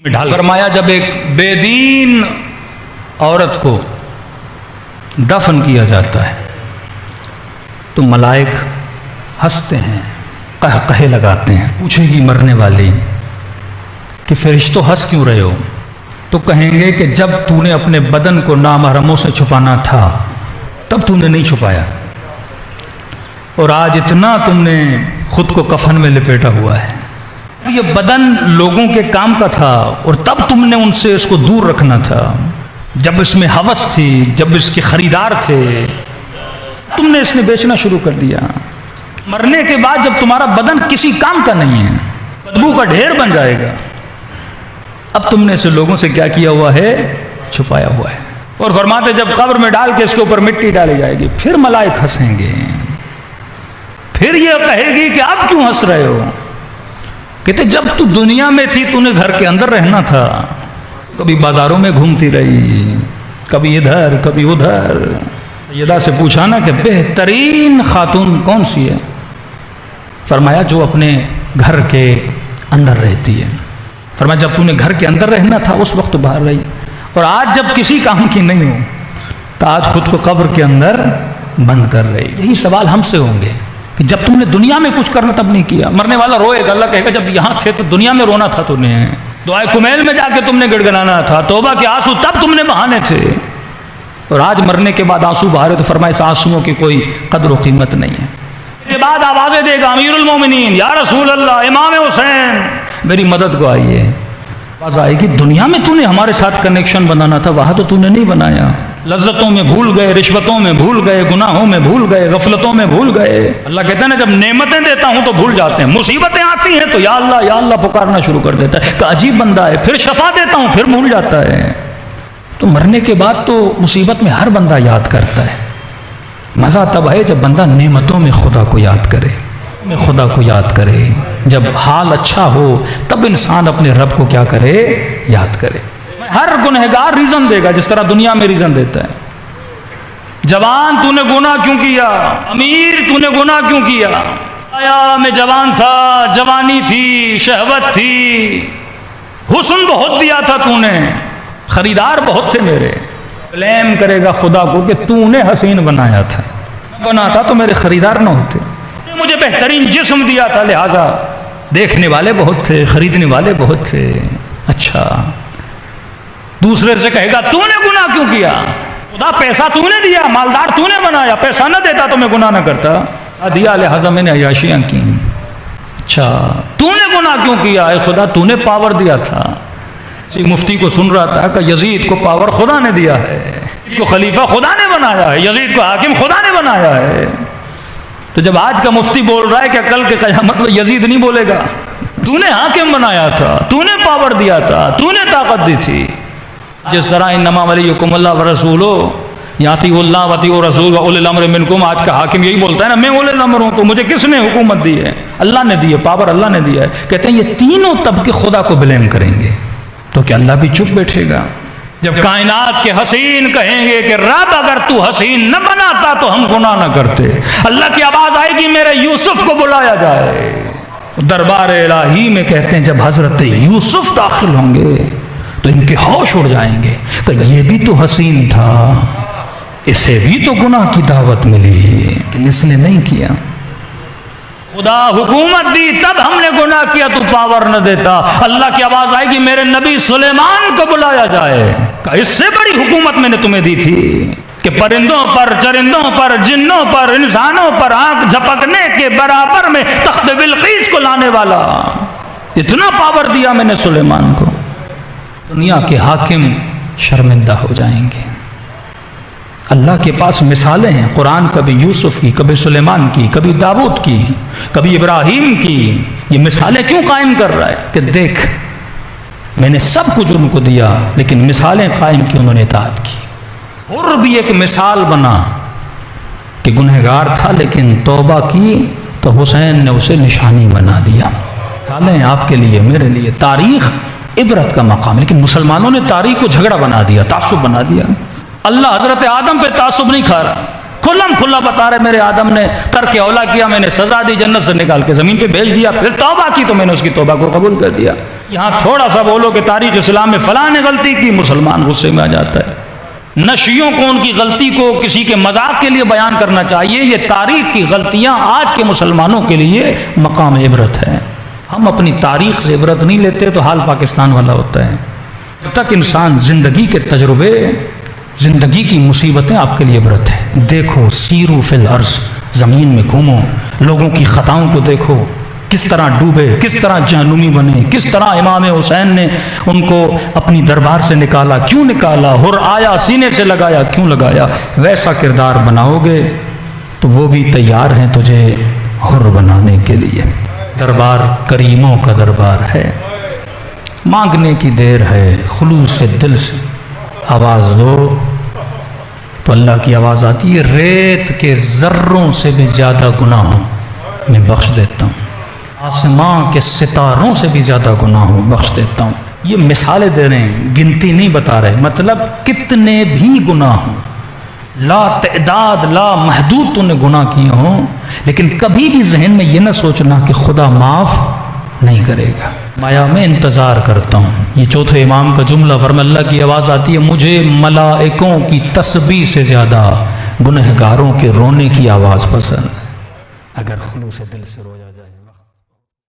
ڈھال فرمایا جب ایک بے دین عورت کو دفن کیا جاتا ہے تو ملائک ہنستے ہیں، قہقہے لگاتے ہیں۔ پوچھے گی مرنے والی کہ فرشتوں ہنس کیوں رہے ہو؟ تو کہیں گے کہ جب تو نے اپنے بدن کو نامحرموں سے چھپانا تھا تب تو نے نہیں چھپایا، اور آج اتنا تم نے خود کو کفن میں لپیٹا ہوا ہے۔ یہ بدن لوگوں کے کام کا تھا اور تب تم نے ان سے اس کو دور رکھنا تھا، جب اس میں ہوس تھی، جب اس کے خریدار تھے، تم نے اس میں بیچنا شروع کر دیا۔ مرنے کے بعد جب تمہارا بدن کسی کام کا نہیں ہے، بدبو کا ڈھیر بن جائے گا، اب تم نے اسے لوگوں سے کیا کیا ہوا ہے؟ چھپایا ہوا ہے۔ اور فرماتے جب قبر میں ڈال کے اس کے اوپر مٹی ڈالی جائے گی پھر ملائک ہنسیں گے، پھر یہ کہے گی کہ اب کیوں ہنس رہے ہو؟ کہتے جب تو دنیا میں تھی تو نے گھر کے اندر رہنا تھا، کبھی بازاروں میں گھومتی رہی، کبھی ادھر کبھی ادھر۔ سیدہ سے پوچھا نا کہ بہترین خاتون کون سی ہے؟ فرمایا جو اپنے گھر کے اندر رہتی ہے۔ فرمایا جب تو نے گھر کے اندر رہنا تھا اس وقت باہر رہی، اور آج جب کسی کام کی نہیں ہو تو آج خود کو قبر کے اندر بند کر رہی۔ یہی سوال ہم سے ہوں گے کہ جب تم نے دنیا میں کچھ کرنا تب نہیں کیا۔ مرنے والا روئے گا، اللہ کہے گا جب یہاں تھے تو دنیا میں رونا تھا تو نے، دعائے کمیل میں جا کے تم نے گڑگڑانا تھا، توبہ کے آنسو تب تم نے بہانے تھے، اور آج مرنے کے بعد آنسو بہارے تو فرمائے اس آنسوؤں کی کوئی قدر و قیمت نہیں ہے۔ کے بعد آوازیں دے گا امیر المومنین یا رسول اللہ، امام حسین میری مدد کو آئیے۔ آواز آئے گی دنیا میں تو نے ہمارے ساتھ کنیکشن بنانا تھا، وہاں تو نے نہیں بنایا، لذتوں میں بھول گئے، رشوتوں میں بھول گئے، گناہوں میں بھول گئے، غفلتوں میں بھول گئے۔ اللہ کہتا ہے نا جب نعمتیں دیتا ہوں تو بھول جاتے ہیں، مصیبتیں آتی ہیں تو یا اللہ پکارنا شروع کر دیتا ہے کہ عجیب بندہ ہے، پھر شفا دیتا ہوں پھر بھول جاتا ہے۔ تو مرنے کے بعد تو مصیبت میں ہر بندہ یاد کرتا ہے، مزہ تب ہے جب بندہ نعمتوں میں خدا کو یاد کرے، خدا کو یاد کرے۔ جب حال اچھا ہو تب انسان اپنے رب کو کیا کرے؟ یاد کرے۔ ہر گنہگار ریزن دے گا جس طرح دنیا میں ریزن دیتا ہے۔ جوان تو نے گناہ کیوں کیا؟ امیر تو نے گناہ کیوں کیا؟ آیا میں جوان تھا، جوانی تھی، شہوت تھی، حسن بہت دیا تھا تو نے، خریدار بہت تھے میرے۔ بلیم کرے گا خدا کو کہ تو نے حسین بنایا تھا، بنا تھا تو میرے خریدار نہ ہوتے، مجھے بہترین جسم دیا تھا لہٰذا دیکھنے والے بہت تھے، خریدنے والے بہت تھے۔ اچھا دوسرے سے کہے گا تو نے گناہ کیوں کیا؟ خدا پیسہ تو نے دیا، مالدار تو نے بنایا، پیسہ نہ دیتا تو میں گناہ نہ کرتا، دیا لہٰذا میں نے عیاشیاں کی۔ اچھا تو نے گناہ کیوں کیا؟ اے خدا تو نے پاور دیا تھا۔ اسی مفتی کو سن رہا تھا کہ یزید کو پاور خدا نے دیا ہے، کو خلیفہ خدا نے بنایا ہے، یزید کو حاکم خدا نے بنایا ہے۔ تو جب آج کا مفتی بول رہا ہے کہ کل کے قیامت میں یزید نہیں بولے گا تو نے حاکم بنایا تھا، تو نے پاور دیا تھا، تو نے طاقت دی تھی۔ جس طرح انما ولیکم اللہ ورسولہ یاطیعوا اللہ واطیعوا الرسول واولی الامر منکم، آج کا حاکم یہی بولتا ہے نا میں اولی الامر ہوں، تو مجھے کس نے حکومت دی ہے؟ اللہ نے دی ہے، پاور اللہ نے دیا ہے۔ کہتے ہیں یہ تینوں طبقے خدا کو بلیم کریں گے تو کیا اللہ بھی چپ بیٹھے گا؟ جب کائنات کے حسین کہیں گے کہ رب اگر تو حسین نہ بناتا تو ہم گناہ نہ کرتے، اللہ کی آواز آئے گی میرے یوسف کو بلایا جائے۔ دربار الہی میں کہتے ہیں جب حضرت یوسف داخل ہوں گے تو ان کے ہوش اڑ جائیں گے کہ یہ بھی تو حسین تھا، اسے بھی تو گناہ کی دعوت ملی لیکن اس نے نہیں کیا۔ خدا حکومت دی تب ہم نے گناہ کیا، تو پاور نہ دیتا۔ اللہ کی آواز آئے گی میرے نبی سلیمان کو بلایا جائے کہ اس سے بڑی حکومت میں نے تمہیں دی تھی کہ پرندوں پر، چرندوں پر، جنوں پر، انسانوں پر آنکھ جھپکنے کے برابر میں تخت بلقیس کو لانے والا، اتنا پاور دیا میں نے سلیمان کو۔ دنیا کے حاکم شرمندہ ہو جائیں گے۔ اللہ کے پاس مثالیں ہیں، قرآن کبھی یوسف کی، کبھی سلیمان کی، کبھی داؤد کی، کبھی ابراہیم کی۔ یہ مثالیں کیوں قائم کر رہا ہے کہ دیکھ میں نے سب کچھ ان کو دیا لیکن مثالیں قائم کی، انہوں نے اطاعت کی۔ اور بھی ایک مثال بنا کہ گنہگار تھا لیکن توبہ کی تو حسین نے اسے نشانی بنا دیا۔ مثالیں آپ کے لیے، میرے لیے، تاریخ عبرت کا مقام، لیکن مسلمانوں نے تاریخ کو جھگڑا بنا دیا، تعصب بنا دیا۔ اللہ حضرت آدم پہ تعصب نہیں کھا رہا، کھلم کھلا بتا رہے میرے آدم نے ترک اولا کیا، میں نے سزا دی، جنت سے نکال کے زمین پہ بھیج دیا، پھر توبہ کی تو میں نے اس کی توبہ کو قبول کر دیا۔ یہاں تھوڑا سا بولو کہ تاریخ اسلام میں فلاں نے غلطی کی، مسلمان غصے میں آ جاتا ہے۔ نشیوں کو ان کی غلطی کو کسی کے مذاق کے لیے بیان کرنا چاہیے، یہ تاریخ کی غلطیاں آج کے مسلمانوں کے لیے مقام عبرت ہے۔ ہم اپنی تاریخ سے عبرت نہیں لیتے تو حال پاکستان والا ہوتا ہے۔ جب تک انسان زندگی کے تجربے، زندگی کی مصیبتیں آپ کے لیے عبرت ہے۔ دیکھو، سیرو فی الارض، زمین میں گھومو، لوگوں کی خطاؤں کو دیکھو، کس طرح ڈوبے، کس طرح جہنمی بنے، کس طرح امام حسین نے ان کو اپنی دربار سے نکالا، کیوں نکالا، حر آیا سینے سے لگایا، کیوں لگایا۔ ویسا کردار بناؤ گے تو وہ بھی تیار ہیں تجھے حر بنانے کے لیے۔ دربار کریموں کا دربار ہے، مانگنے کی دیر ہے، خلوص سے دل سے آواز دو تو اللہ کی آواز آتی ہے، ریت کے ذروں سے بھی زیادہ گناہوں میں بخش دیتا ہوں، آسمان کے ستاروں سے بھی زیادہ گناہوں بخش دیتا ہوں۔ یہ مثالیں دے رہے ہیں، گنتی نہیں بتا رہے، مطلب کتنے بھی گناہ ہوں، لا تعداد لا محدود تو نے گناہ کیے ہوں، لیکن کبھی بھی ذہن میں یہ نہ سوچنا کہ خدا معاف نہیں کرے گا۔ مایا میں انتظار کرتا ہوں، یہ چوتھے امام کا جملہ، ورنہ اللہ کی آواز آتی ہے، مجھے ملائکوں کی تسبیح سے زیادہ گنہگاروں کے رونے کی آواز پسند، اگر خلوص دل سے رویا جائے۔